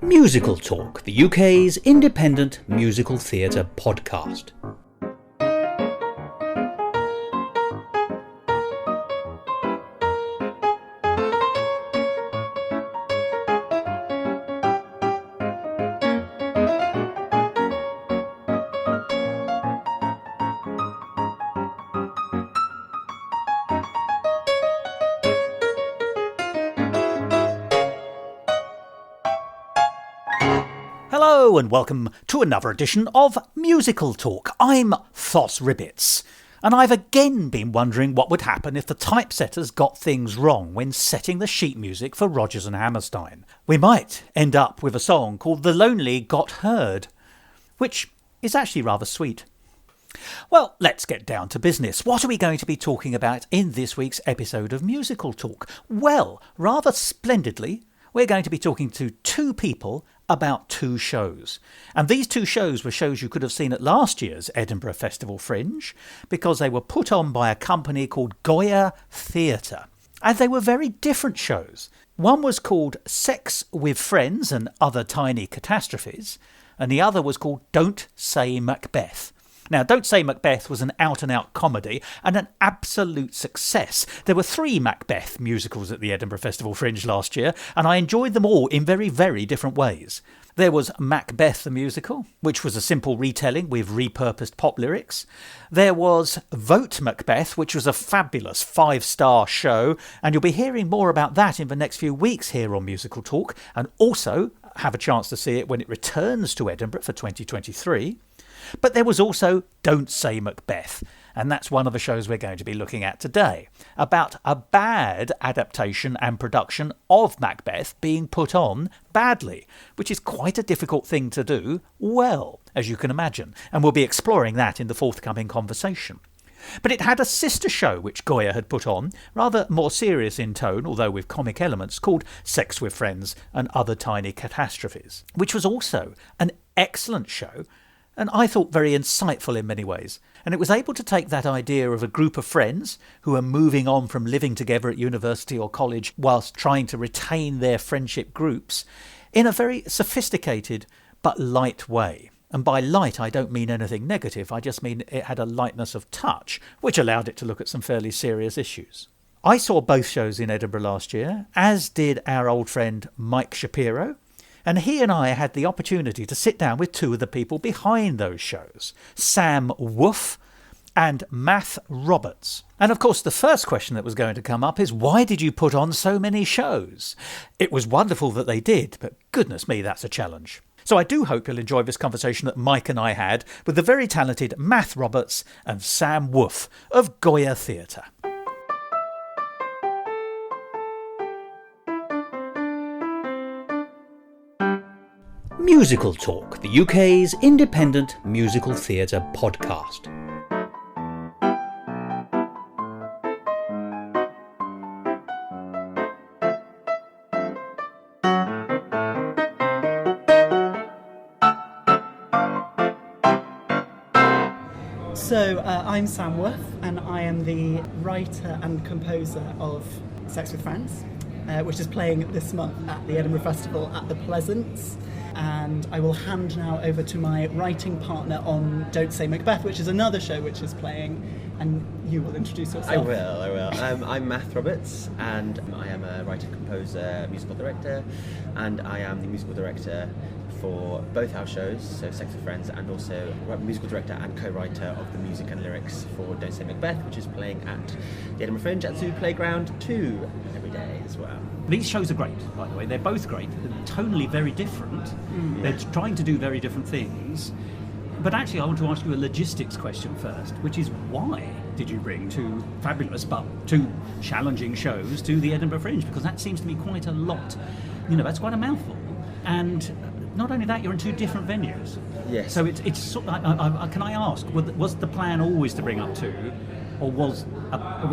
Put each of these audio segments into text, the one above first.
Musical Talk, the UK's independent musical theatre podcast. Hello and welcome to another edition of Musical Talk. I'm Thos, and I've again been wondering what would happen if the typesetters got things wrong when setting the sheet music for Rodgers and Hammerstein. We might end up with a song called The Lonely Got Heard, which is actually rather sweet. Well, let's get down to business. What are we going to be talking about in this week's episode of Musical Talk? Well, rather splendidly, we're going to be talking to two people about two shows. And these two shows were shows you could have seen at last year's Edinburgh Festival Fringe because they were put on by a company called Goya Theatre. And they were very different shows. One was called Sex with Friends and Other Tiny Catastrophes, and the other was called Don't Say Macbeth. Now, Don't Say Macbeth was an out-and-out comedy and an absolute success. There were 3 Macbeth musicals at the Edinburgh Festival Fringe last year, and I enjoyed them all in very, very different ways. There was Macbeth the musical, which was a simple retelling with repurposed pop lyrics. There was Vote Macbeth, which was a fabulous 5-star show, and you'll be hearing more about that in the next few weeks here on Musical Talk, and also have a chance to see it when it returns to Edinburgh for 2023. But there was also Don't Say Macbeth, and that's one of the shows we're going to be looking at today, about a bad adaptation and production of Macbeth being put on badly, which is quite a difficult thing to do well, as you can imagine, and we'll be exploring that in the forthcoming conversation. But it had a sister show which Goya had put on, rather more serious in tone, although with comic elements, called Sex with Friends and Other Tiny Catastrophes, which was also an excellent show, and I thought very insightful in many ways. And it was able to take that idea of a group of friends who are moving on from living together at university or college whilst trying to retain their friendship groups in a very sophisticated but light way. And by light, I don't mean anything negative. I just mean it had a lightness of touch, which allowed it to look at some fairly serious issues. I saw both shows in Edinburgh last year, as did our old friend Mike Shapiro. And he and I had the opportunity to sit down with two of the people behind those shows, Sam Woof and Màth Roberts. And of course, the first question that was going to come up is, why did you put on so many shows? It was wonderful that they did, but goodness me, that's a challenge. So I do hope you'll enjoy this conversation that Mike and I had with the very talented Màth Roberts and Sam Woof of Goya Theatre. Musical Talk, the UK's independent musical theatre podcast. So I'm Sam Woof, and I am the writer and composer of Sex with Friends, which is playing this month at the Edinburgh Festival at the Pleasance. And I will hand now over to my writing partner on Don't Say Macbeth, which is another show which is playing, and you will introduce yourself. I will. I'm Màth Roberts, and I am a writer, composer, musical director, and I am the musical director for both our shows, so Sex with Friends, and also musical director and co-writer of the music and lyrics for Don't Say Macbeth, which is playing at the Edinburgh Fringe at Zoo Playground 2 every day as well. These shows are great, by the way. They're both great. They're tonally very different. They're trying to do very different things. But actually, I want to ask you a logistics question first, which is, why did you bring two fabulous but two challenging shows to the Edinburgh Fringe? Because that seems to be quite a lot. You know, that's quite a mouthful. And not only that, you're in 2 different venues. Yes. So it's can I ask, was the plan always to bring up 2? Or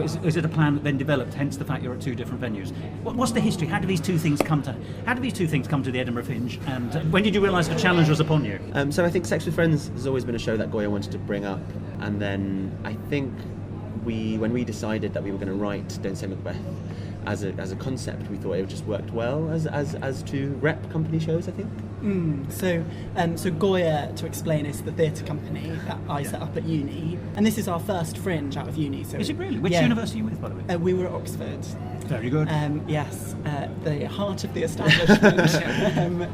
is it a plan that then developed, hence the fact you're at 2 different venues? What's the history? How do these two things come to the Edinburgh Fringe? And when did you realise the challenge was upon you? So I think Sex with Friends has always been a show that Goya wanted to bring up, and then I think when we decided that we were going to write Don't Say Macbeth, as a concept, we thought it just worked well as to rep company shows, I think. So Goya, to explain, is the theatre company that I set up at uni, and this is our first Fringe out of uni. So is it really? Which university are you with, by the way? We were at Oxford. Very good. Yes, the heart of the establishment.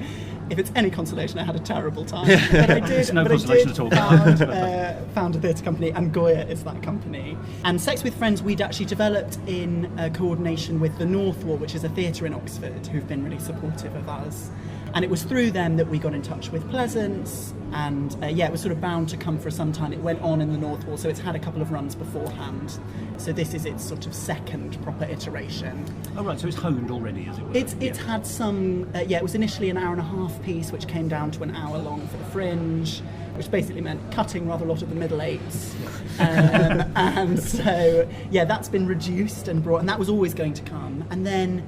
If it's any consolation, I had a terrible time. But I did. It's no consolation at all. Found a theatre company, and Goya is that company. And Sex with Friends we'd actually developed in coordination with the North Wall, which is a theatre in Oxford, who've been really supportive of us. And it was through them that we got in touch with Pleasance, and it was sort of bound to come for some time. It went on in the North Wall, so it's had a couple of runs beforehand. So this is its sort of second proper iteration. Oh right, so it's honed already, as it were. It's had some, it was initially an hour and a half piece, which came down to an hour long for the Fringe, which basically meant cutting rather a lot of the middle eights. And so, that's been reduced and brought, and that was always going to come. And then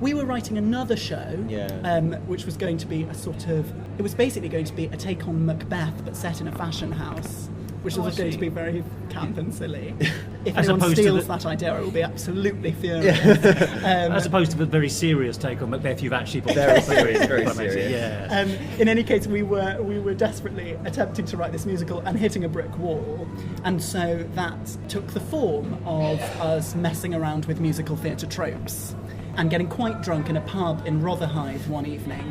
we were writing another show, which was going to be it was basically going to be a take on Macbeth, but set in a fashion house, which was going to be very camp and silly. If anyone steals that idea, I will be absolutely furious. As opposed to the very serious take on Macbeth you've actually put. Very serious. Yeah. In any case, we were desperately attempting to write this musical and hitting a brick wall, and so that took the form of us messing around with musical theatre tropes and getting quite drunk in a pub in Rotherhithe one evening,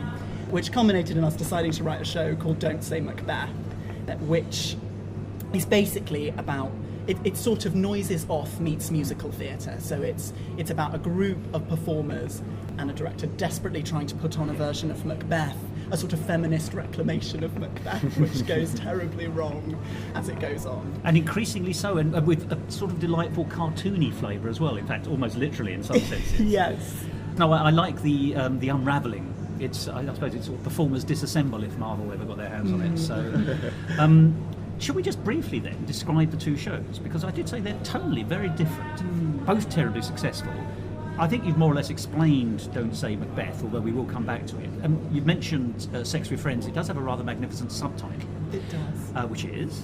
which culminated in us deciding to write a show called Don't Say Macbeth, which is basically about, it's sort of Noises Off meets musical theatre. So it's about a group of performers and a director desperately trying to put on a version of Macbeth, a sort of feminist reclamation of Macbeth, which goes terribly wrong as it goes on. And increasingly so, and with a sort of delightful cartoony flavour as well, in fact, almost literally in some senses. Yes. No, I like the unravelling. I suppose it's sort of performers disassemble if Marvel ever got their hands on it. So, should we just briefly then describe the two shows? Because I did say they're totally very different, both terribly successful. I think you've more or less explained Don't Say Macbeth, although we will come back to it. You've mentioned Sex with Friends. It does have a rather magnificent subtitle. It does. Which is?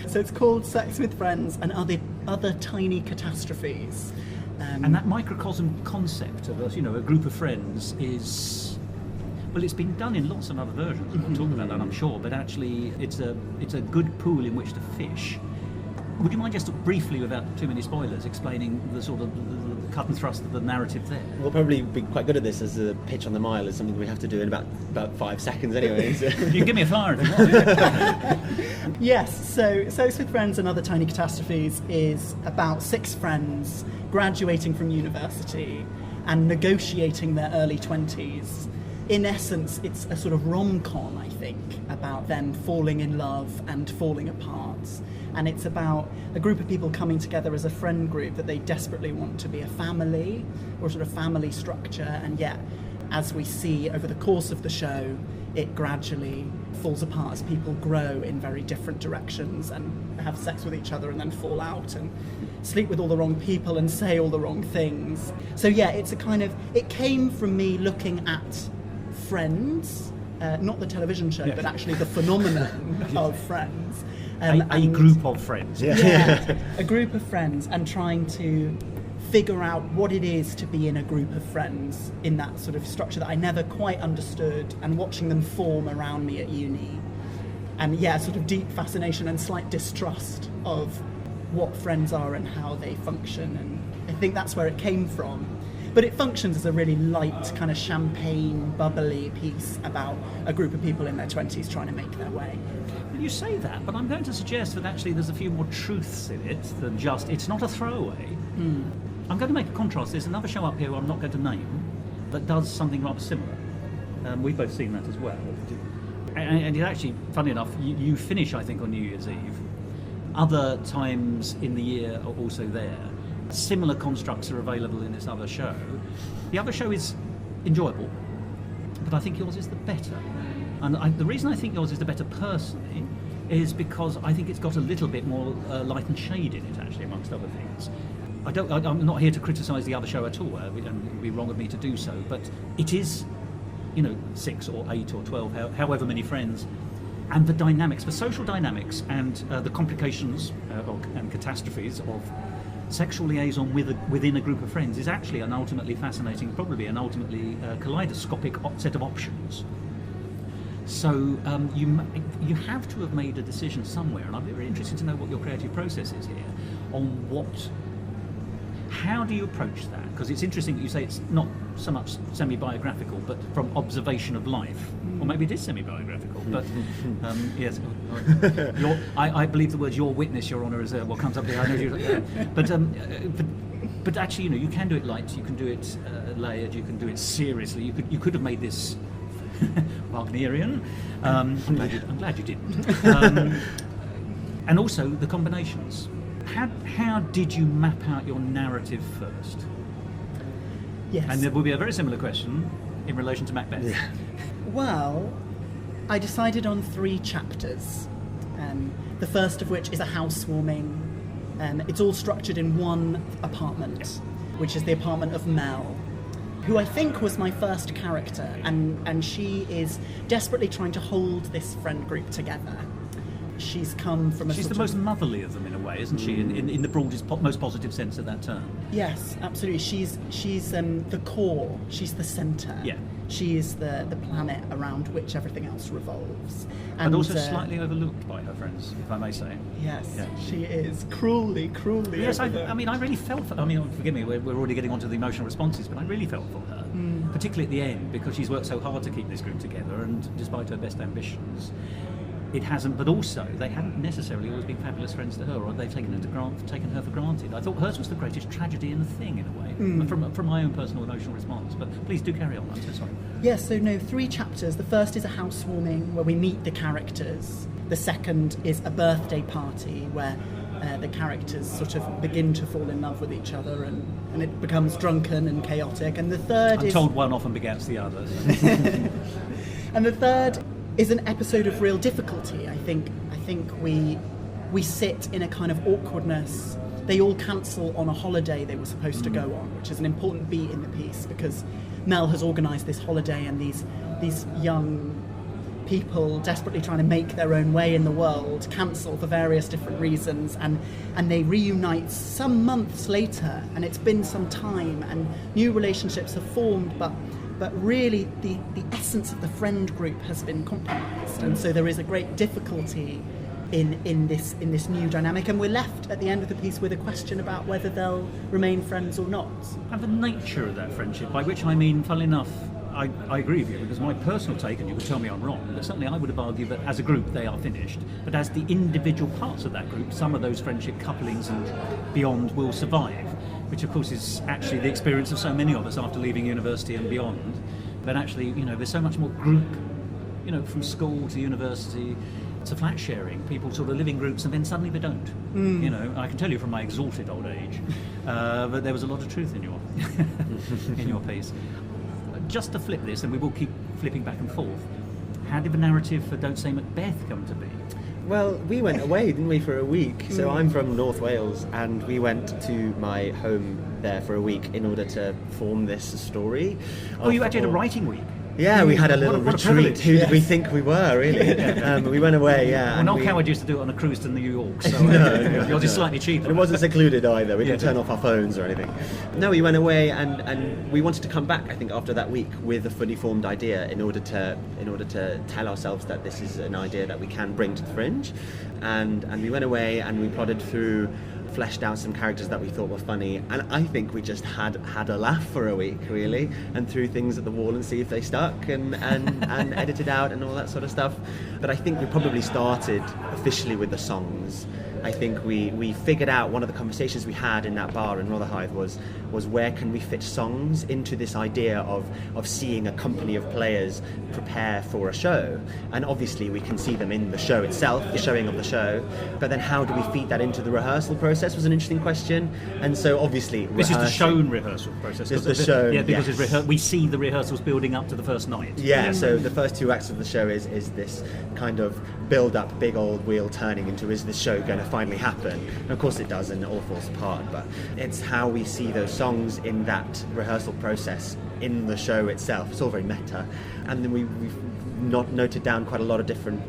So it's called Sex with Friends and Other Tiny Catastrophes. And that microcosm concept of a group of friends is... Well, it's been done in lots of other versions. We'll talk about that, I'm sure. But actually, it's a good pool in which to fish. Would you mind just briefly, without too many spoilers, explaining the sort of the cut and thrust of the narrative there? We'll probably be quite good at this as a pitch on the mile. Is something we have to do in about 5 seconds anyway. So. You can give me a flyer if you want. Yes, so Sex with Friends and Other Tiny Catastrophes is about 6 friends graduating from university and negotiating their early 20s. In essence, it's a sort of rom-com, I think, about them falling in love and falling apart. And it's about a group of people coming together as a friend group that they desperately want to be a family, or sort of family structure, and yet, as we see over the course of the show, it gradually falls apart as people grow in very different directions and have sex with each other and then fall out and sleep with all the wrong people and say all the wrong things. So it's a kind of, it came from me looking at Friends, not the television show, but actually the phenomenon of Friends. A group of friends. Yeah, a group of friends, and trying to figure out what it is to be in a group of friends in that sort of structure that I never quite understood, and watching them form around me at uni. And sort of deep fascination and slight distrust of what friends are and how they function, and I think that's where it came from. But it functions as a really light, kind of champagne, bubbly piece about a group of people in their 20s trying to make their way. You say that, but I'm going to suggest that actually there's a few more truths in it than just, it's not a throwaway. I'm going to make a contrast. There's another show up here I'm not going to name that does something rather similar. We've both seen that as well. And it's actually, funny enough, you finish, I think, on New Year's Eve. Other times in the year are also there. Similar constructs are available in this other show. The other show is enjoyable, but I think yours is the better. And the reason I think yours is the better personally is because I think it's got a little bit more light and shade in it, actually, amongst other things. I'm not here to criticise the other show at all, and it would be wrong of me to do so, but it is, 6 or 8 or 12, however many friends, and the dynamics, the social dynamics and the complications and catastrophes of sexual liaison within a group of friends is actually an ultimately fascinating, probably an ultimately kaleidoscopic set of options. So you have to have made a decision somewhere, and I'd be very interested to know what your creative process is here, on how do you approach that? Because it's interesting that you say it's not so much semi-biographical, but from observation of life. Or maybe it is semi-biographical, but yes. I believe the words "your witness, Your Honour" is what comes up here. I know you. But actually, you can do it light, you can do it layered, you can do it seriously. You could have made this Wagnerian. I'm glad you didn't. And also the combinations. How did you map out your narrative first? Yes. And there will be a very similar question in relation to Macbeth. Yeah. Well, I decided on 3 chapters. The first of which is a housewarming. It's all structured in one apartment, which is the apartment of Mel, who I think was my first character, and she is desperately trying to hold this friend group together. She's come from She's the most motherly of them in a way, isn't she? In the broadest, most positive sense of that term. Yes, absolutely. She's the core. She's the centre. Yeah. She is the planet around which everything else revolves. And also slightly overlooked by her friends, if I may say. Yes, yeah. She is cruelly. Yes, overlooked. I really felt for. Forgive me, we're already getting onto the emotional responses, but I really felt for her, particularly at the end, because she's worked so hard to keep this group together, and despite her best ambitions, it hasn't. But also, they haven't necessarily always been fabulous friends to her, or they've taken her for granted. I thought hers was the greatest tragedy in the thing, in a way, from my own personal emotional response. But please do carry on. I'm so sorry. Yes, so no, 3 chapters. The first is a housewarming where we meet the characters. The second is a birthday party where the characters sort of begin to fall in love with each other, and it becomes drunken and chaotic. And the third I'm told one often begets the other. And the third is an episode of real difficulty. I think we sit in a kind of awkwardness. They all cancel on a holiday they were supposed to go on, which is an important beat in the piece, because Mel has organised this holiday, and these young people desperately trying to make their own way in the world cancel for various different reasons, and they reunite some months later, and it's been some time, and new relationships have formed, but really the essence of the friend group has been compromised, and so there is a great difficulty in this new dynamic, and we're left at the end of the piece with a question about whether they'll remain friends or not. And the nature of that friendship, by which I mean, funnily enough, I agree with you, because my personal take, and you can tell me I'm wrong, but certainly I would have argued that as a group they are finished, but as the individual parts of that group, some of those friendship couplings and beyond will survive, which of course is actually the experience of so many of us after leaving university and beyond. But actually, there's so much more group, from school to university to flat sharing. People sort of live in groups and then suddenly they don't. I can tell you from my exalted old age, but there was a lot of truth in your piece. Just to flip this, and we will keep flipping back and forth, how did the narrative for Don't Say Macbeth come to be? Well, we went away, didn't we, for a week? So I'm from North Wales, and we went to my home there for a week in order to form this story. Oh, you actually had a writing week? Yeah, we had a little retreat. Who did we think we were, really? We went away, yeah. Well, Noel Coward used to do it on a cruise to New York, so yours is slightly cheaper. It wasn't secluded either. We didn't turn off our phones or anything. No, we went away, and we wanted to come back, I think, after that week with a fully formed idea in order to tell ourselves that this is an idea that we can bring to the Fringe. And we went away and we plodded through, fleshed out some characters that we thought were funny, and I think we just had a laugh for a week, really, and threw things at the wall and see if they stuck, and edited out and all that sort of stuff. But I think we probably started officially with the songs. I think we figured out, one of the conversations we had in that bar in Rotherhithe was where can we fit songs into this idea of seeing a company of players prepare for a show. And obviously we can see them in the show itself, the showing of the show, but then how do we feed that into the rehearsal process was an interesting question. And so obviously this is the shown rehearsal process. It's the show, because yes. We see the rehearsals building up to the first night. Yeah, so the first 2 acts of the show is this kind of build up, big old wheel turning into, is this show going to finally happen? And of course it does, and it all falls apart, but it's how we see those songs in that rehearsal process in the show itself. It's all very meta. And then we've noted down quite a lot of different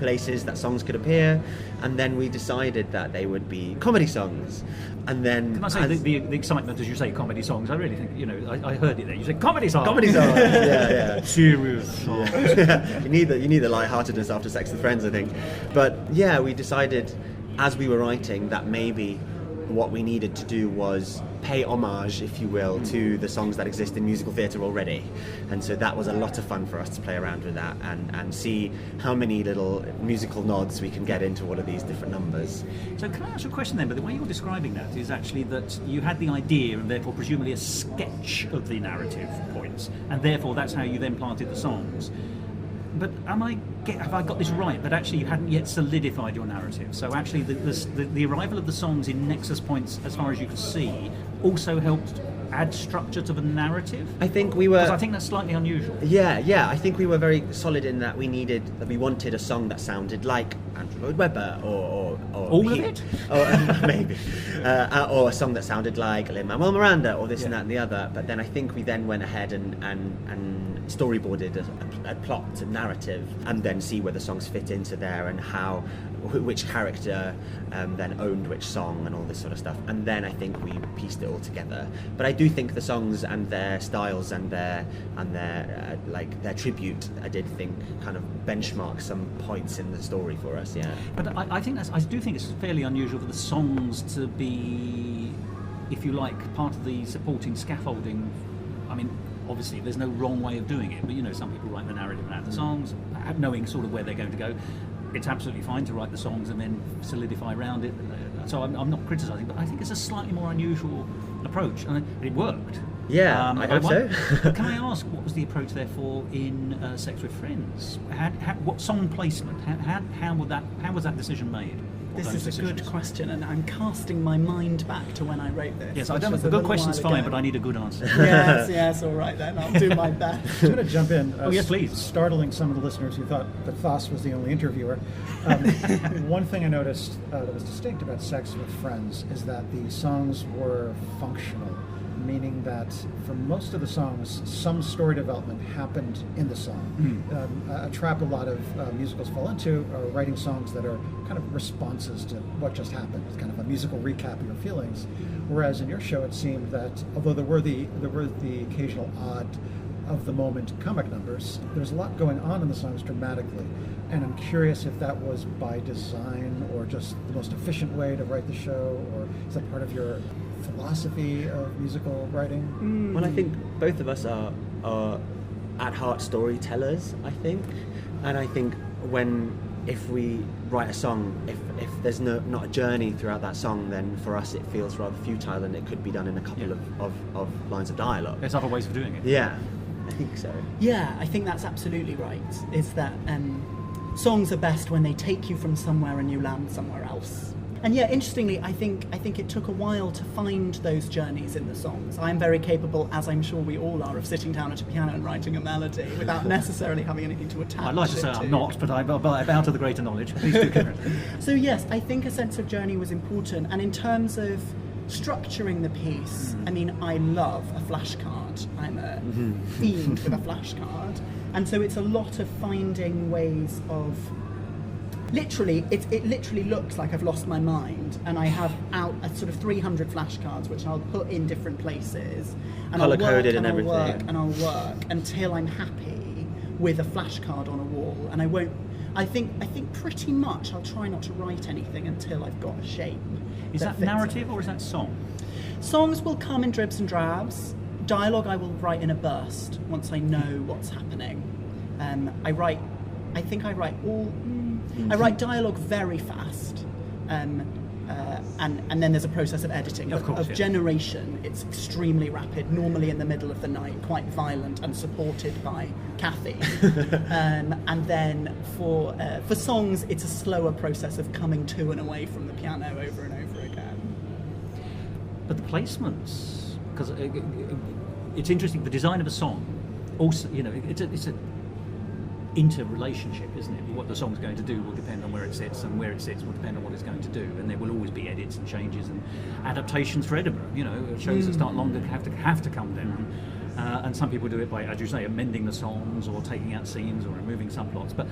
places that songs could appear, and then we decided that they would be comedy songs. And then, can I say the excitement as you say comedy songs? I really think, I heard it there. You said comedy songs. Comedy songs, yeah. Serious songs. You need the lightheartedness after Sex with Friends, I think. But yeah, we decided as we were writing that maybe what we needed to do was pay homage, if you will, to the songs that exist in musical theatre already. And so that was a lot of fun for us to play around with that and see how many little musical nods we can get into all of these different numbers. So can I ask you a question then? But the way you're describing that is actually that you had the idea and therefore presumably a sketch of the narrative points, and therefore that's how you then planted the songs. But have I got this right? That actually you hadn't yet solidified your narrative. So actually, the arrival of the songs in nexus points, as far as you could see, also helped add structure to the narrative. I think we were. Because I think that's slightly unusual. Yeah. I think we were very solid in that we wanted a song that sounded like Andrew Lloyd Webber or all of it. Or maybe, or a song that sounded like Lin-Manuel Miranda or this and that and the other. But then I think we then went ahead and storyboarded a plot, a narrative, and then see where the songs fit into there and which character then owned which song and all this sort of stuff. And then I think we pieced it all together. But I do think the songs and their styles and their tribute, I did think kind of benchmark some points in the story for us. Yeah. But I do think it's fairly unusual for the songs to be, if you like, part of the supporting scaffolding. I mean, obviously there's no wrong way of doing it, but some people write the narrative and add the songs, knowing sort of where they're going to go. It's absolutely fine to write the songs and then solidify around it. So I'm not criticising, but I think it's a slightly more unusual approach, and it worked. Yeah, I hope so. Can I ask, what was the approach therefore in Sex with Friends? What song placement? How was that decision made? This is a good question, and I'm casting my mind back to when I wrote this. Yes, I don't know. The good question's fine, but I need a good answer. Yes, all right then. I'll do my best. I'm going to jump in. Yes, please. Startling some of the listeners who thought that Thos was the only interviewer. One thing I noticed that was distinct about Sex with Friends is that the songs were functional, meaning that for most of the songs, some story development happened in the song. A trap a lot of musicals fall into are writing songs that are kind of responses to what just happened. It's kind of a musical recap of your feelings. Whereas in your show, it seemed that although there were the occasional odd of the moment comic numbers, there's a lot going on in the songs dramatically. And I'm curious if that was by design or just the most efficient way to write the show, or is that part of your philosophy of musical writing? Well, I think both of us are at heart storytellers, I think. And I think if we write a song, if there's not a journey throughout that song, then for us it feels rather futile, and it could be done in a couple of lines of dialogue. There's other ways of doing it. Yeah, I think so. Yeah, I think that's absolutely right. Is that songs are best when they take you from somewhere and you land somewhere else. And yeah, interestingly, I think it took a while to find those journeys in the songs. I'm very capable, as I'm sure we all are, of sitting down at a piano and writing a melody without necessarily having anything to attach. I'd like to say I'm not, but I bow to the greater knowledge. Please do carry on. So yes, I think a sense of journey was important. And in terms of structuring the piece, I mean, I love a flashcard. I'm a fiend with a flashcard. And so it's a lot of finding ways of... Literally, it literally looks like I've lost my mind, and I have out a sort of 300 flashcards which I'll put in different places, and color-coded and I'll everything. work and I'll work until I'm happy with a flashcard on a wall, and I won't. I think pretty much I'll try not to write anything until I've got a shape. Is that narrative or is that song? Songs will come in dribs and drabs. Dialogue I will write in a burst once I know what's happening. I write dialogue very fast, and then there's a process of editing, of generation. It's extremely rapid, normally in the middle of the night, quite violent and supported by Kathy. And then for songs, it's a slower process of coming to and away from the piano over and over again. But the placements, because it's interesting, the design of a song, also, it's a interrelationship, isn't it? What the song's going to do will depend on where it sits, and where it sits will depend on what it's going to do, and there will always be edits and changes and adaptations for Edinburgh. Shows that start longer have to come down. And some people do it by, as you say, amending the songs or taking out scenes or removing subplots. But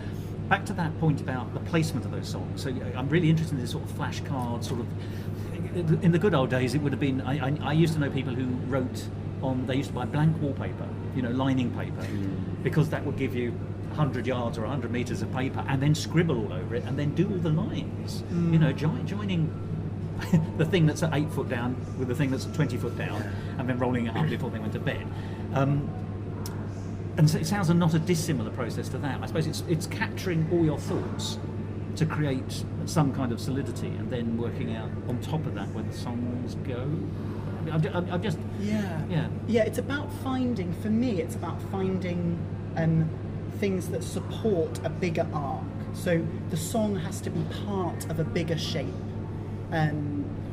back to that point about the placement of those songs. So I'm really interested in this sort of flashcard sort of. In the good old days, it would have been. I used to know people who wrote on. They used to buy blank wallpaper, lining paper, because that would give you 100 yards or 100 meters of paper, and then scribble all over it, and then do all the lines. Joining the thing that's at 8 foot down with the thing that's at 20 foot down, and then rolling it up before they went to bed. And so it sounds not a dissimilar process to that. I suppose it's capturing all your thoughts to create some kind of solidity, and then working out on top of that where the songs go. I'm just It's about finding. For me, it's about finding things that support a bigger arc. So the song has to be part of a bigger shape.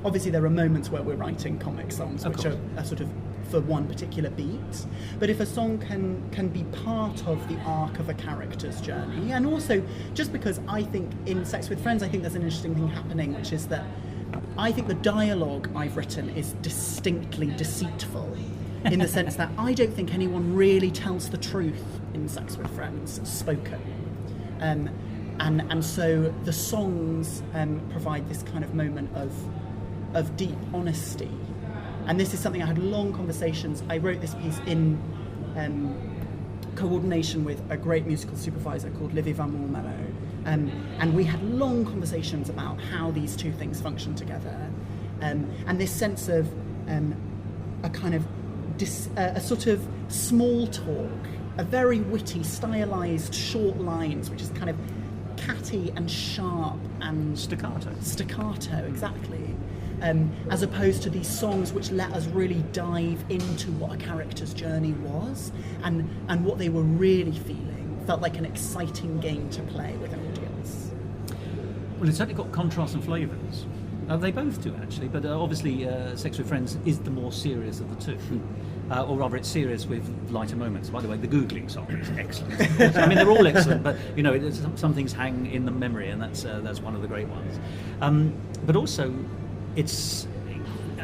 Obviously, there are moments where we're writing comic songs, which are sort of for one particular beat. But if a song can be part of the arc of a character's journey, and also just because I think in Sex with Friends, I think there's an interesting thing happening, which is that I think the dialogue I've written is distinctly deceitful, in the sense that I don't think anyone really tells the truth in Sex with Friends, spoken. And so the songs provide this kind of moment of deep honesty. And this is something I had long conversations. I wrote this piece in coordination with a great musical supervisor called Livy Van Moormello. And we had long conversations about how these two things function together. And this sense of a kind of a sort of small talk, a very witty, stylized short lines, which is kind of catty and sharp and staccato, exactly. As opposed to these songs which let us really dive into what a character's journey was and what they were really feeling. Felt like an exciting game to play with an audience. Well, it's certainly got contrasts and flavours. They both do, actually, but obviously Sex with Friends is the more serious of the two. Or rather, it's serious with lighter moments. By the way, the Googling song is excellent. I mean, they're all excellent, but some things hang in the memory, and that's one of the great ones. But also,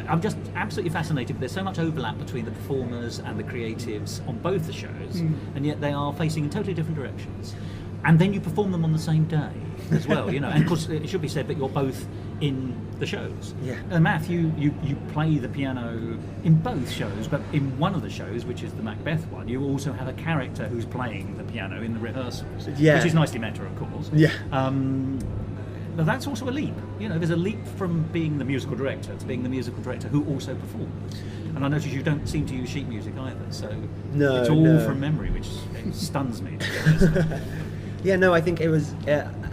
I'm just absolutely fascinated. There's so much overlap between the performers and the creatives on both the shows, and yet they are facing in totally different directions. And then you perform them on the same day as well, And of course, it should be said that you're both in the shows. Yeah. And Màth, you play the piano in both shows, but in one of the shows, which is the Macbeth one, you also have a character who's playing the piano in the rehearsals, which is nicely meta, of course. Yeah. But that's also a leap. There's a leap from being the musical director to being the musical director who also performs. And I notice you don't seem to use sheet music either, so it's all from memory, which stuns me, to be honest. Yeah, no, I think it was.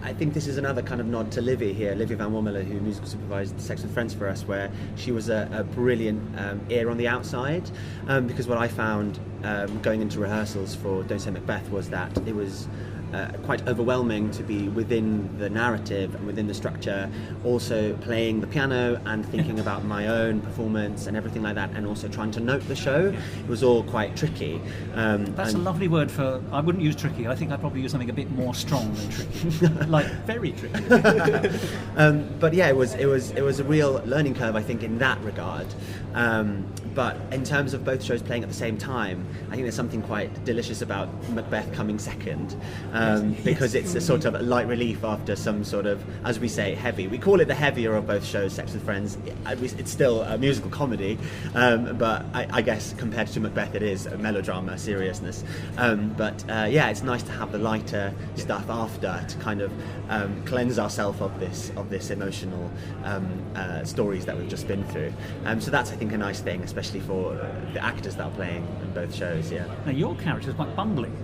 I think this is another kind of nod to Livy here, Livy Van Moormello, who musical supervised Sex with Friends for us, where she was a brilliant ear on the outside. Because what I found going into rehearsals for Say Macbeth was that it was quite overwhelming to be within the narrative and within the structure, also playing the piano and thinking about my own performance and everything like that, and also trying to note the show. It was all quite tricky. That's a lovely word for. I wouldn't use tricky. I think I'd probably use something a bit more strong than tricky, like very tricky. But yeah, it was a real learning curve, I think, in that regard. But in terms of both shows playing at the same time, I think there's something quite delicious about Macbeth coming second, because it's a sort of light relief after some sort of, as we say, heavy. We call it the heavier of both shows, Sex with Friends. It's still a musical comedy, but I guess compared to Macbeth, it is a melodrama, seriousness. But it's nice to have the lighter stuff after to kind of cleanse ourselves of this emotional stories that we've just been through. So that's, I think, a nice thing, especially for the actors that are playing in both shows. Yeah. Now your character is quite bumbling.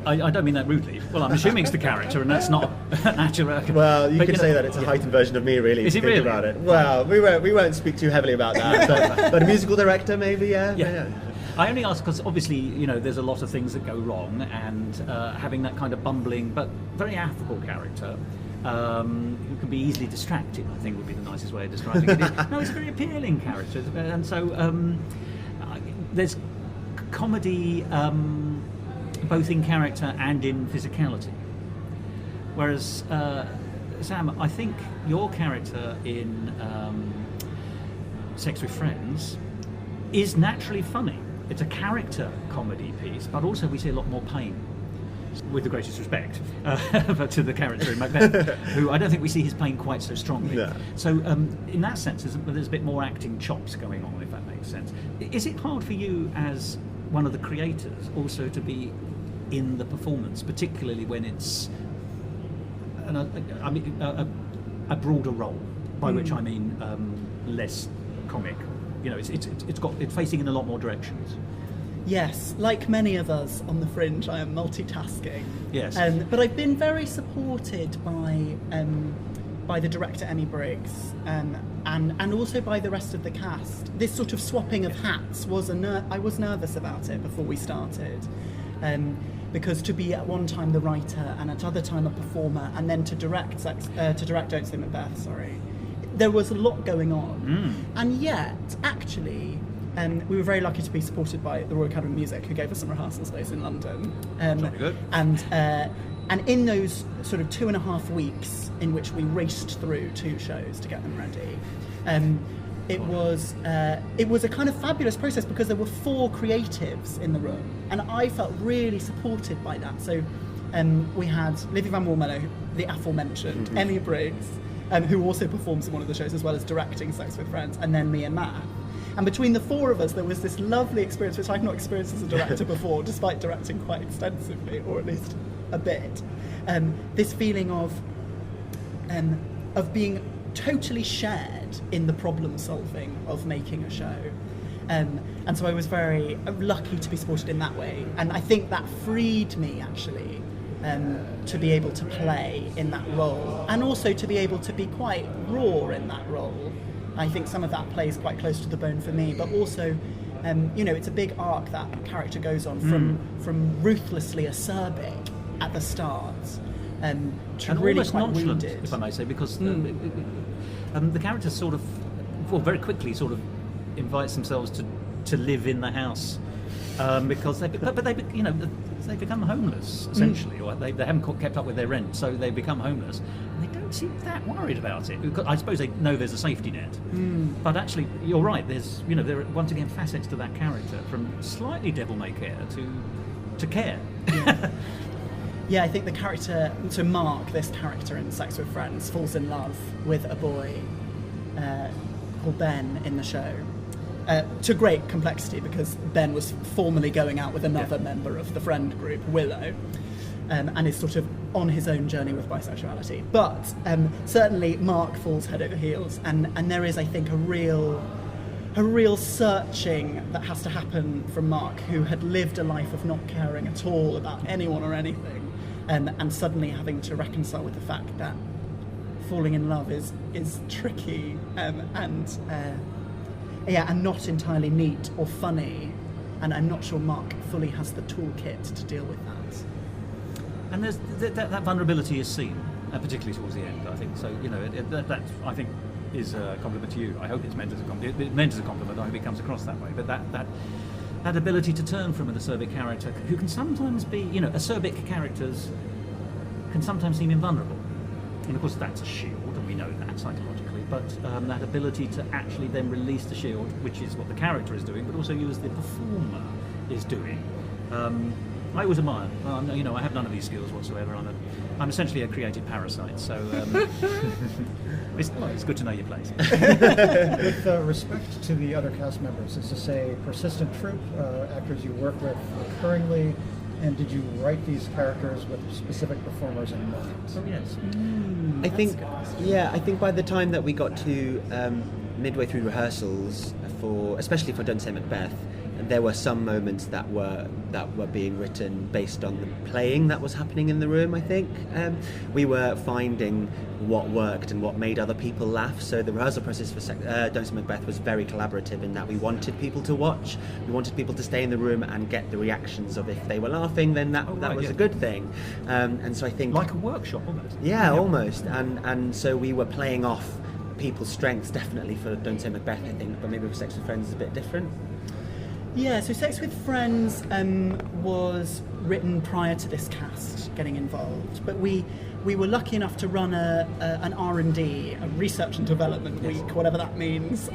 I don't mean that rudely. Well, I'm assuming it's the character, and that's not natural. Well, you could say that it's a heightened version of me, really. Is if it you think really? about it. Well, we won't speak too heavily about that. but a musical director, maybe, yeah. I only ask because obviously, there's a lot of things that go wrong, and having that kind of bumbling but very affable character who can be easily distracted, I think would be the nicest way of describing it. No, it's a very appealing character, and so there's comedy both in character and in physicality. Whereas, Sam, I think your character in Sex with Friends is naturally funny. it's a character comedy piece, but also we see a lot more pain. With the greatest respect but to the character in Macbeth, who I don't think we see his pain quite so strongly. No. So in that sense, there's a bit more acting chops going on, if that makes sense. Is it hard for you as one of the creators also to be in the performance, particularly when it's a broader role, by which I mean less comic? You know, it's facing in a lot more directions. Yes, like many of us on the Fringe, I am multitasking. Yes. But I've been very supported by the director Emmy Briggs and also by the rest of the cast. This sort of swapping of hats was I was nervous about it before we started, because to be at one time the writer and at other time a performer, and then to direct Don't Say Macbeth, sorry, there was a lot going on, and yet actually. We were very lucky to be supported by the Royal Academy of Music, who gave us some rehearsal space in London. Good. And in those sort of 2.5 weeks in which we raced through 2 shows to get them ready, it was a kind of fabulous process because there were 4 creatives in the room, and I felt really supported by that. So we had Livy Van Warmelo, the aforementioned, Emmy Briggs, who also performs in one of the shows as well as directing Sex with Friends, and then me and Màth. And between the 4 of us, there was this lovely experience, which I've not experienced as a director before, despite directing quite extensively, or at least a bit. This feeling of being totally shared in the problem solving of making a show. And so I was very lucky to be supported in that way. And I think that freed me, actually, to be able to play in that role, and also to be able to be quite raw in that role. I think some of that plays quite close to the bone for me, but also, it's a big arc that character goes on from ruthlessly acerbic at the start to and really almost quite nonchalant, wounded. if I may say, because the characters sort of, very quickly sort of invites themselves to live in the house because they become homeless essentially, or they haven't kept up with their rent, so they become homeless, and they don't seem that worried about it. I suppose they know there's a safety net, but actually, you're right. There's there are once again facets to that character, from slightly devil-may-care to care. Yeah, I think the character, so Mark, this character in Sex with Friends, falls in love with a boy called Ben in the show. To great complexity, because Ben was formerly going out with another member of the friend group, Willow, and is sort of on his own journey with bisexuality. But certainly Mark falls head over heels, and there is, I think, a real searching that has to happen from Mark, who had lived a life of not caring at all about anyone or anything, and suddenly having to reconcile with the fact that falling in love is tricky and not entirely neat or funny, and I'm not sure Mark fully has the toolkit to deal with that. And there's that vulnerability is seen, particularly towards the end. I think so. That I think is a compliment to you. I hope it's meant as a compliment. It's meant as a compliment. I hope it comes across that way. But that ability to turn from an acerbic character, who can sometimes be, acerbic characters can sometimes seem invulnerable, and of course that's a shield, and we know that psychologically. But that ability to actually then release the shield, which is what the character is doing, but also you as the performer is doing. I always admire. I have none of these skills whatsoever. I'm essentially a creative parasite. So it's good to know your place. With respect to the other cast members, is this a persistent troupe? Actors you work with recurringly? And did you write these characters with specific performers in mind? Oh yes. I think by the time that we got to midway through rehearsals, especially for Don't Say Macbeth, there were some moments that were being written based on the playing that was happening in the room. I think we were finding what worked and what made other people laugh. So the rehearsal process for Don't Say Macbeth was very collaborative in that we wanted people to watch, we wanted people to stay in the room and get the reactions of, if they were laughing, then that was a good thing. And so I think, like a workshop almost. Yeah, almost. And so we were playing off people's strengths definitely for Don't Say Macbeth, I think, but maybe with Sex with Friends is a bit different. Yeah, so Sex with Friends was written prior to this cast getting involved, but we were lucky enough to run an R&D, a research and development week, whatever that means,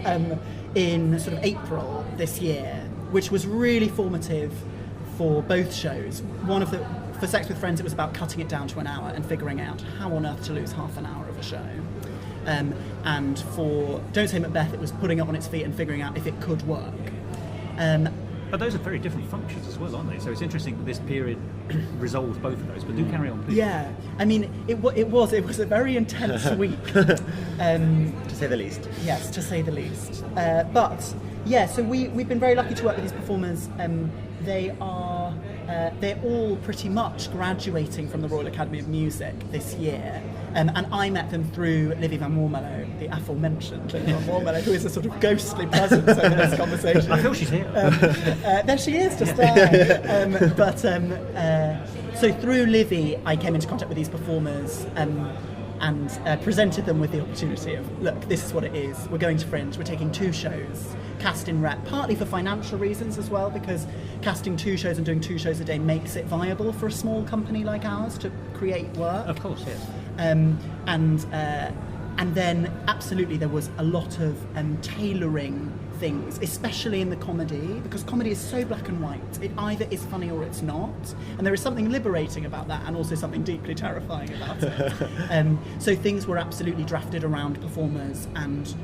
in sort of April this year, which was really formative for both shows. For Sex with Friends, it was about cutting it down to an hour and figuring out how on earth to lose half an hour of a show. And for Don't Say Macbeth, it was putting it on its feet and figuring out if it could work. But those are very different functions as well, aren't they? So it's interesting that this period resolves both of those, but do carry on, please. Yeah, I mean, it was a very intense week. To say the least. Yes, to say the least. But, yeah, so we've been very lucky to work with these performers. They're all pretty much graduating from the Royal Academy of Music this year. And I met them through Livy Van Warmelo, the aforementioned Livy Van Warmelo, who is a sort of ghostly presence over this conversation. I feel she's here. There she is, just there. So through Livy, I came into contact with these performers and presented them with the opportunity of, look, this is what it is. We're going to Fringe. We're taking 2 shows, cast in rep, partly for financial reasons as well, because casting 2 shows and doing 2 shows a day makes it viable for a small company like ours to create work. Of course, yes. And then absolutely there was a lot of tailoring things, especially in the comedy, because comedy is so black and white. It either is funny or it's not, and there is something liberating about that and also something deeply terrifying about it. So things were absolutely drafted around performers and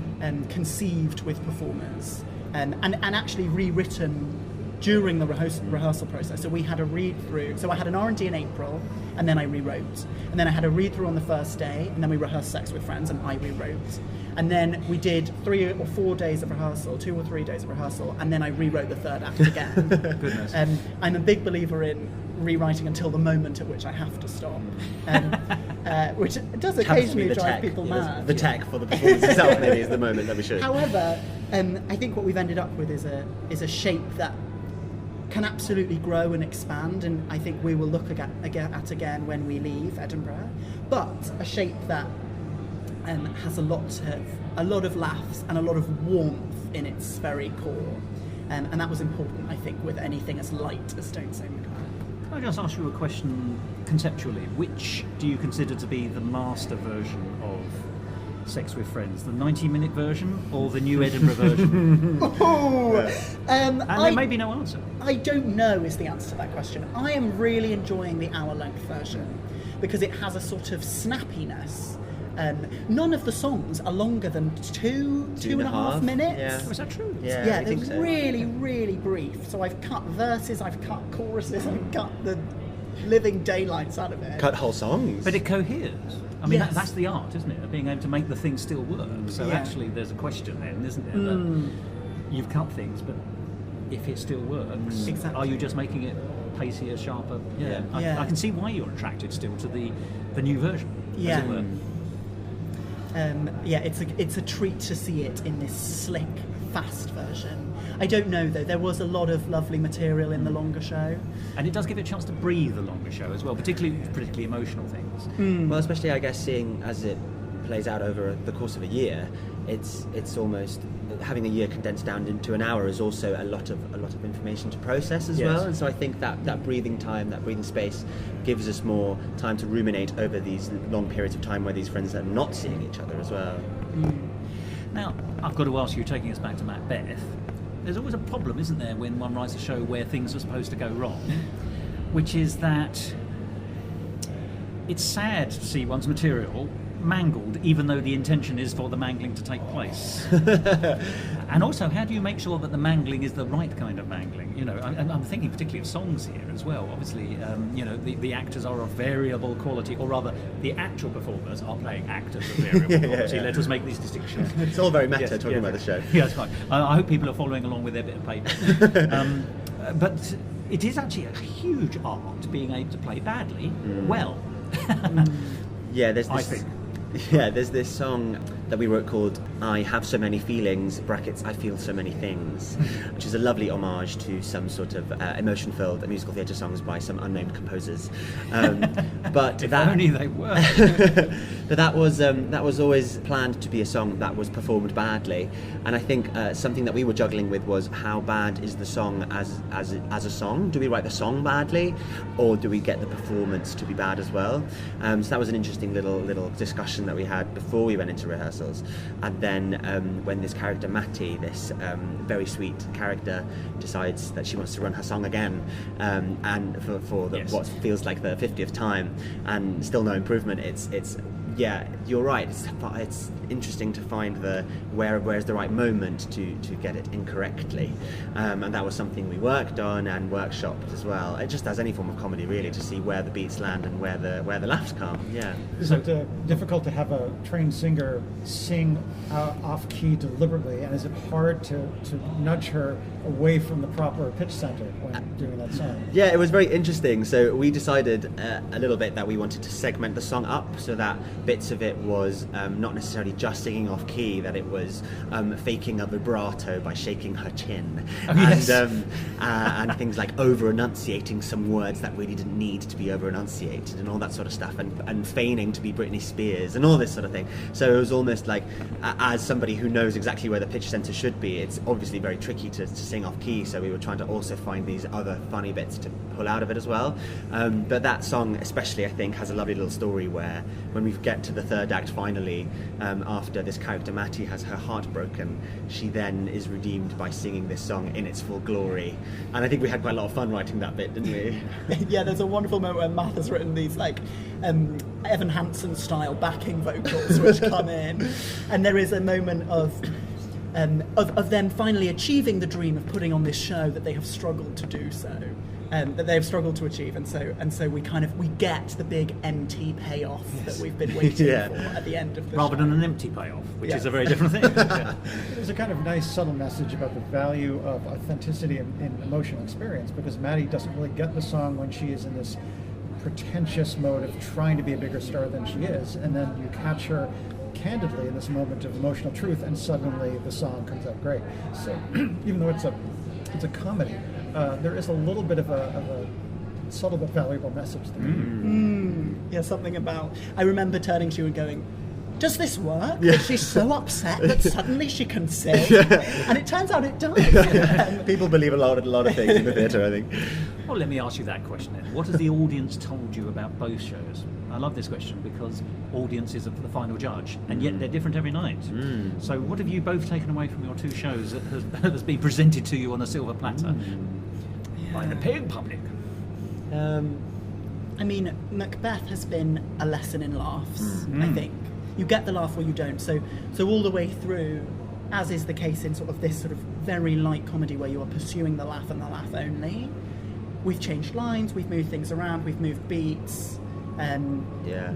conceived with performers and actually rewritten during the rehearsal process. So we had a read-through. So I had an R&D in April, and then I rewrote. And then I had a read-through on the first day, and then we rehearsed Sex with Friends, and I rewrote. And then we did 3 or 4 days of rehearsal, 2 or 3 days of rehearsal, and then I rewrote the third act again. Goodness. I'm a big believer in rewriting until the moment at which I have to stop, which does occasionally drive people mad. The tech for the performance itself maybe is the moment that we should. However, I think what we've ended up with is a shape that can absolutely grow and expand, and I think we will look at again when we leave Edinburgh, but a shape that has a lot of laughs and a lot of warmth in its very core, and that was important, I think, with anything as light as Don't Say Macbeth. Can I just ask you a question conceptually? Which do you consider to be the master version of Sex with Friends, the 90-minute version or the new Edinburgh version? And there may be no answer. I don't know is the answer to that question. I am really enjoying the hour-length version because it has a sort of snappiness. None of the songs are longer than two and a half minutes. Yeah. Was that true? Yeah, they're really, really brief. So I've cut verses, I've cut choruses, I've cut the living daylights out of it. Cut whole songs. But it coheres. I mean, Yes. that's the art, isn't it? Of being able to make the thing still work. So actually there's a question then, isn't there? That you've cut things, but if it still works, Exactly. are you just making it pacier, sharper? Yeah. Yeah. I can see why you're attracted still to the new version, Yeah. as it were. It's a treat to see it in this slick, fast version. I don't know though, there was a lot of lovely material in the longer show. And it does give it a chance to breathe the longer show as well, particularly emotional things. Well, especially I guess seeing as it plays out over the course of a year, it's almost having a year condensed down into an hour is also a lot of information to process as well. And so I think that breathing time, that breathing space, gives us more time to ruminate over these long periods of time where these friends are not seeing each other as well. Now, I've got to ask you, taking us back to Macbeth, there's always a problem, isn't there, when one writes a show where things are supposed to go wrong, which is that it's sad to see one's material mangled, even though the intention is for the mangling to take place. And also, how do you make sure that the mangling is the right kind of mangling? You know, I'm thinking particularly of songs here as well. Obviously, the actors are of variable quality, or rather, the actual performers are playing actors of variable quality. Let us make these distinctions. It's all very meta talking about the show. Yeah, that's right. I hope people are following along with their bit of paper. But it is actually a huge art being able to play badly well. Yeah, there's I this. think. Yeah, there's this song that we wrote called I Have So Many Feelings, brackets, I Feel So Many Things, which is a lovely homage to some sort of emotion-filled musical theatre songs by some unnamed composers. But If that, only they were. but that was always planned to be a song that was performed badly, and I think something that we were juggling with was how bad is the song as a song? Do we write the song badly, or do we get the performance to be bad as well? So that was an interesting little discussion that we had before we went into rehearsal. rehearsals. And then when this character Matty, this very sweet character, decides that she wants to run her song again, and for what feels like the 50th time, and still no improvement, it's yeah, you're right. It's interesting to find where's the right moment to get it incorrectly, and that was something we worked on and workshopped as well. It just as any form of comedy, really, to see where the beats land and where the laughs come. Yeah. Is it difficult to have a trained singer sing off key deliberately, and is it hard to nudge her away from the proper pitch center when doing that song? Yeah, it was very interesting. So we decided a little bit that we wanted to segment the song up so that bits of it was not necessarily just singing off key, that it was faking a vibrato by shaking her chin, and things like over-enunciating some words that really didn't need to be over-enunciated and all that sort of stuff, and feigning to be Britney Spears and all this sort of thing. So it was almost like, as somebody who knows exactly where the pitch center should be, it's obviously very tricky to sing off key, so we were trying to also find these other funny bits to pull out of it as well. But that song especially, I think, has a lovely little story where when we get to the third act finally, after this character Matty has her heart broken, she then is redeemed by singing this song in its full glory. And I think we had quite a lot of fun writing that bit, didn't we? Yeah, there's a wonderful moment where Màth has written these Evan Hansen style backing vocals which come in, and there is a moment of them finally achieving the dream of putting on this show that they have struggled to do so, that they have struggled to achieve, and so we get the big MT payoff that we've been waiting for at the end of the rather show. than an empty payoff, which is a very different thing. There's a kind of nice subtle message about the value of authenticity in emotional experience, because Matty doesn't really get the song when she is in this pretentious mode of trying to be a bigger star than she is, and then you catch her candidly in this moment of emotional truth, and suddenly the song comes out great. So even though it's a comedy, there is a little bit of a subtle but valuable message there. Yeah, something about, I remember turning to you and going, does this work? Yeah. She's so upset that suddenly she can sing, and it turns out it does. People believe a lot of things in the theatre, I think. Well, let me ask you that question then. What has the audience told you about both shows? I love this question because audiences are the final judge, and yet they're different every night. So what have you both taken away from your two shows that has been presented to you on a silver platter by the paying public? I mean, Macbeth has been a lesson in laughs, I think. You get the laugh or you don't. So all the way through, as is the case in sort of this sort of very light comedy where you are pursuing the laugh and the laugh only, we've changed lines, we've moved things around, we've moved beats,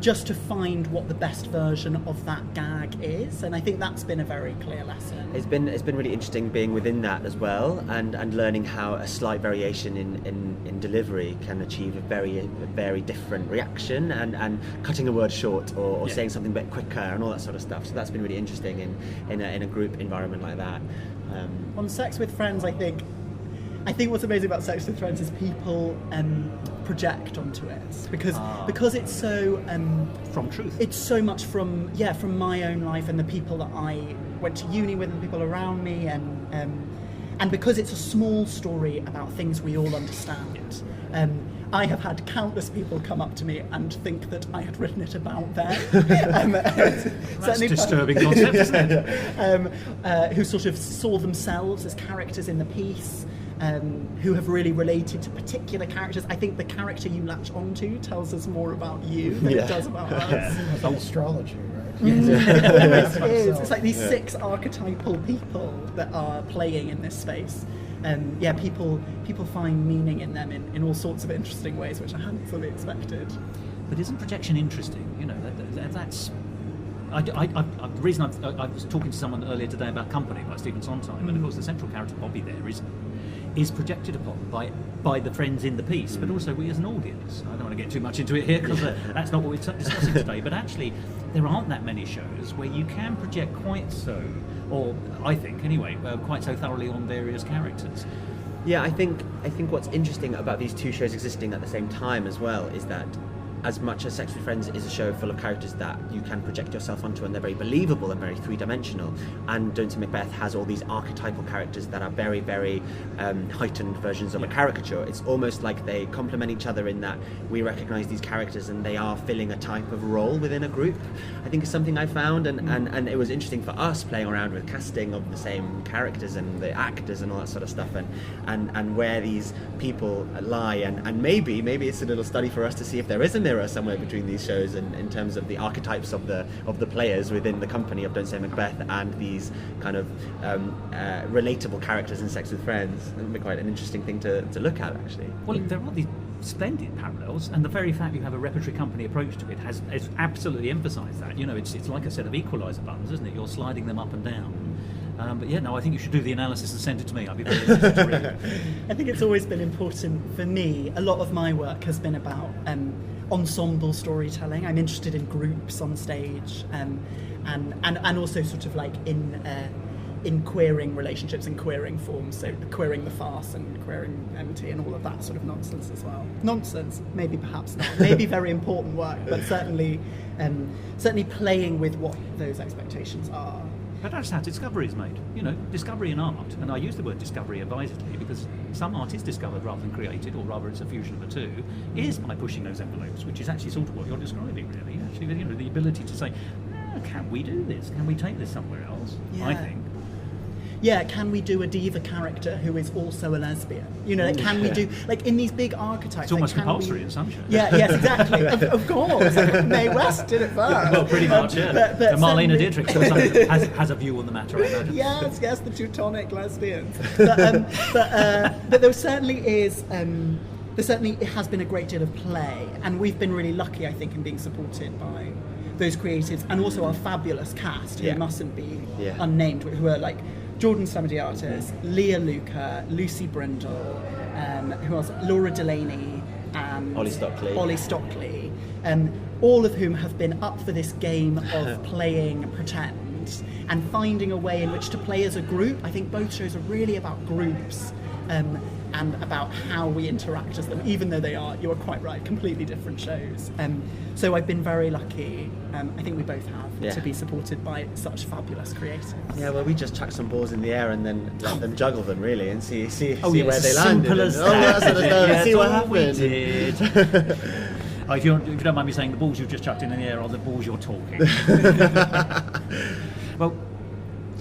just to find what the best version of that gag is, and I think that's been a very clear lesson. It's been really interesting being within that as well, and learning how a slight variation in delivery can achieve a very different reaction, and cutting a word short or saying something a bit quicker and all that sort of stuff. So that's been really interesting in a group environment like that. On Sex with Friends, I think what's amazing about Sex with Friends is people project onto it because it's so from truth. It's so much from my own life and the people that I went to uni with and people around me, and because it's a small story about things we all understand. I have had countless people come up to me and think that I had written it about them. That's a disturbing concept, isn't it? Who sort of saw themselves as characters in the piece, who have really related to particular characters. I think the character you latch onto tells us more about you than it does about us. It's like astrology, right? Yes. It is. It's like these 6 archetypal people that are playing in this space. People find meaning in them in all sorts of interesting ways, which I hadn't fully expected. But isn't projection interesting? You know, that's... the reason I was talking to someone earlier today about Company by Stephen Sondheim, and of course the central character Bobby there is projected upon by the friends in the piece, but also we as an audience. I don't want to get too much into it here because that's not what we're discussing today, but actually there aren't that many shows where you can project quite so, or I think anyway, quite so thoroughly on various characters. Yeah, I think what's interesting about these two shows existing at the same time as well is that as much as Sex with Friends is a show full of characters that you can project yourself onto, and they're very believable and very three-dimensional, and Don't Say Macbeth has all these archetypal characters that are very, very heightened versions of a caricature. It's almost like they complement each other in that we recognise these characters and they are filling a type of role within a group. I think it's something I found, and it was interesting for us playing around with casting of the same characters and the actors and all that sort of stuff, and where these people lie, and maybe it's a little study for us to see if there is a mirror somewhere between these shows, and in terms of the archetypes of the players within the company of Don't Say Macbeth and these kind of relatable characters in Sex with Friends. It would be quite an interesting thing to look at, actually. Well, there are these splendid parallels, and the very fact you have a repertory company approach to it has absolutely emphasised that. You know, it's like a set of equaliser buttons, isn't it? You're sliding them up and down. But yeah, no, I think you should do the analysis and send it to me. I'd be very interested to read it. I think it's always been important for me. A lot of my work has been about ensemble storytelling. I'm interested in groups on stage, and also sort of like in queering relationships and queering forms, so queering the farce and queering empty and all of that sort of nonsense as well. Nonsense, maybe perhaps not, maybe very important work, but certainly playing with what those expectations are. But that's how discovery is made. You know, discovery in art, and I use the word discovery advisedly because some art is discovered rather than created, or rather it's a fusion of the two, is by pushing those envelopes, which is actually sort of what you're describing, really. Actually, you know, the ability to say, can we do this? Can we take this somewhere else? Yeah. I think. Yeah, can we do a diva character who is also a lesbian? You know, like, can we do, like, in these big archetypes? It's almost like, compulsory in some shows. Yeah, yes, exactly. of course. Like, Mae West did it first. Well, pretty much, yeah. But Marlena Dietrich has a view on the matter, I imagine. Yes, the Teutonic lesbians. But there certainly is... there certainly has been a great deal of play, and we've been really lucky, I think, in being supported by those creatives, and also our fabulous cast, who mustn't be unnamed, who are like Jordan Stamadiatis, Leah Luca, Lucy Brindle, who else? Laura Delaney, and Ollie Stockley, all of whom have been up for this game of playing pretend and finding a way in which to play as a group. I think both shows are really about groups. And about how we interact as them, even though they are, you are quite right, completely different shows. So I've been very lucky, I think we both have, to be supported by such fabulous creatives. Yeah, well, we just chuck some balls in the air and then let them juggle them, really, and see where they land. Simple as that. See what happens. We did. If you don't mind me saying, the balls you've just chucked in the air are the balls you're talking. Well,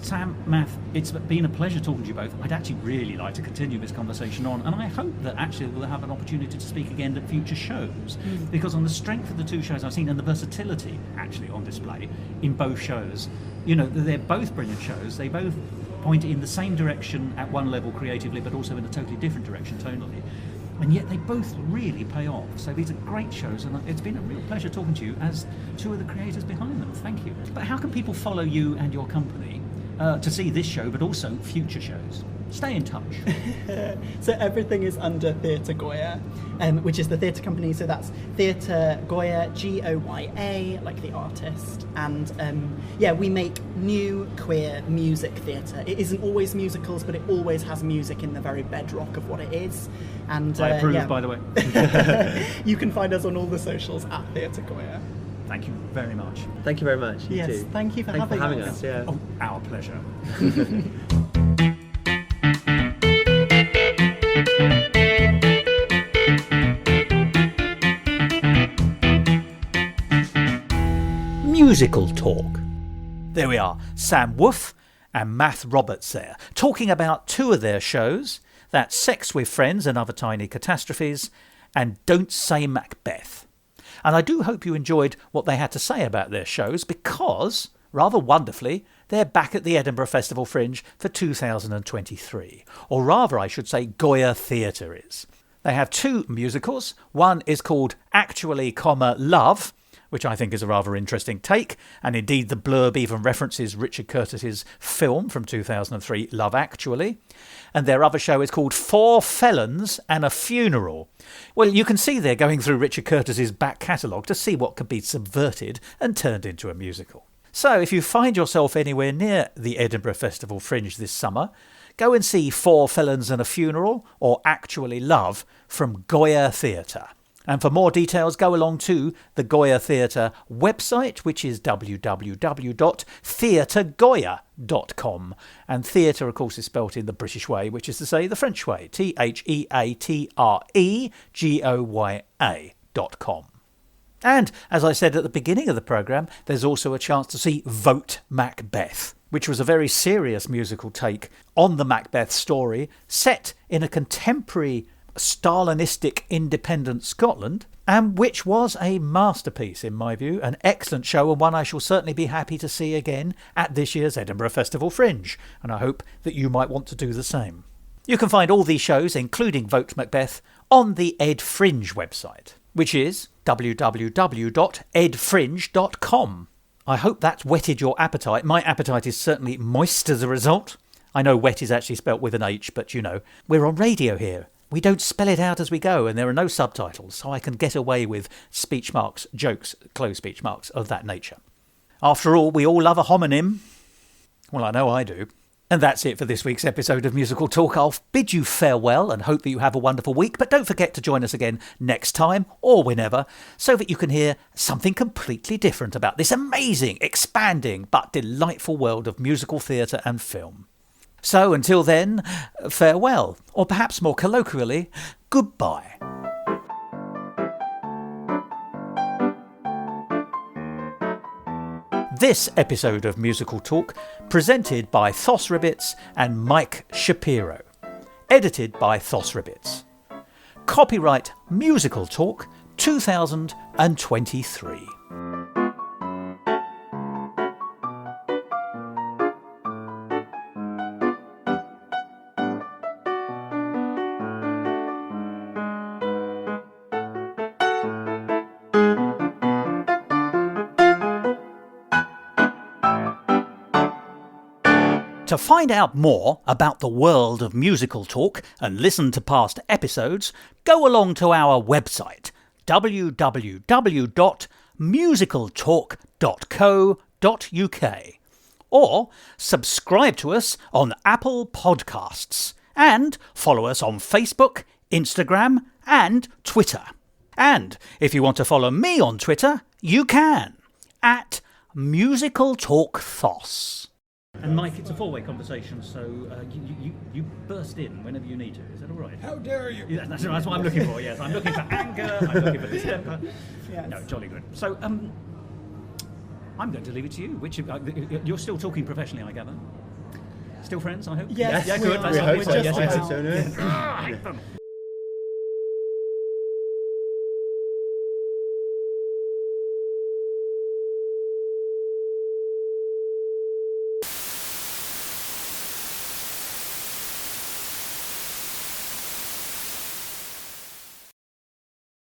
Sam, Màth, it's been a pleasure talking to you both. I'd actually really like to continue this conversation on, and I hope that actually we'll have an opportunity to speak again at future shows, because on the strength of the two shows I've seen and the versatility actually on display in both shows, you know, they're both brilliant shows. They both point in the same direction at one level creatively, but also in a totally different direction tonally. And yet they both really pay off. So these are great shows, and it's been a real pleasure talking to you as two of the creators behind them. Thank you. But how can people follow you and your company to see this show, but also future shows? Stay in touch. So everything is under Theatre Goya, which is the theatre company. So that's Theatre Goya, Goya, like the artist. And we make new queer music theatre. It isn't always musicals, but it always has music in the very bedrock of what it is. And I approve, by the way. You can find us on all the socials at Theatre Goya. Thank you very much. Thank you very much. You yes, too. Thank you for having us. Yeah. Oh, our pleasure. Musical talk. There we are, Sam Woof and Màth Roberts there, talking about two of their shows. That's Sex with Friends and Other Tiny Catastrophes, and Don't Say Macbeth. And I do hope you enjoyed what they had to say about their shows, because, rather wonderfully, they're back at the Edinburgh Festival Fringe for 2023. Or rather, I should say, Goya Theatre is. They have two musicals. One is called Actually, Love, which I think is a rather interesting take, and indeed the blurb even references Richard Curtis's film from 2003, Love Actually. And their other show is called Four Felons and a Funeral. Well, you can see they're going through Richard Curtis's back catalogue to see what could be subverted and turned into a musical. So if you find yourself anywhere near the Edinburgh Festival Fringe this summer, go and see Four Felons and a Funeral or Actually Love from Goya Theatre. And for more details, go along to the Goya Theatre website, which is www.theatregoya.com. And theatre, of course, is spelt in the British way, which is to say the French way, theatregoya.com. And, as I said at the beginning of the programme, there's also a chance to see Vote Macbeth, which was a very serious musical take on the Macbeth story, set in a contemporary Stalinistic independent Scotland, and which was a masterpiece in my view, an excellent show, and one I shall certainly be happy to see again at this year's Edinburgh Festival Fringe, and I hope that you might want to do the same. You can find all these shows, including Vote Macbeth, on the Ed Fringe website, which is www.edfringe.com. I hope that's whetted your appetite. My appetite is certainly moist as a result. I know wet is actually spelt with an H, but you know, we're on radio here. We don't spell it out as we go, and there are no subtitles, so I can get away with speech marks, jokes, closed speech marks of that nature. After all, we all love a homonym. Well, I know I do. And that's it for this week's episode of Musical Talk. I'll bid you farewell and hope that you have a wonderful week, but don't forget to join us again next time, or whenever, so that you can hear something completely different about this amazing, expanding, but delightful world of musical theatre and film. So until then, farewell, or perhaps more colloquially, goodbye. This episode of Musical Talk, presented by Thos Ribbits and Mike Shapiro. Edited by Thos Ribbits. Copyright Musical Talk 2023. To find out more about the world of Musical Talk and listen to past episodes, go along to our website www.musicaltalk.co.uk or subscribe to us on Apple Podcasts and follow us on Facebook, Instagram and Twitter. And if you want to follow me on Twitter, you can at Musical Talk Thos. And Mike, it's a four-way conversation, so you burst in whenever you need to. Is that all right? How dare you? Yeah, that's what I'm looking for, yes. I'm looking for anger, I'm looking for distemper. Yes. No, jolly good. So, I'm going to leave it to you. You're still talking professionally, I gather. Still friends, I hope? Yes, yeah, we good. are. That's We hope lovely. so. Just I hope about. so, no? Yes.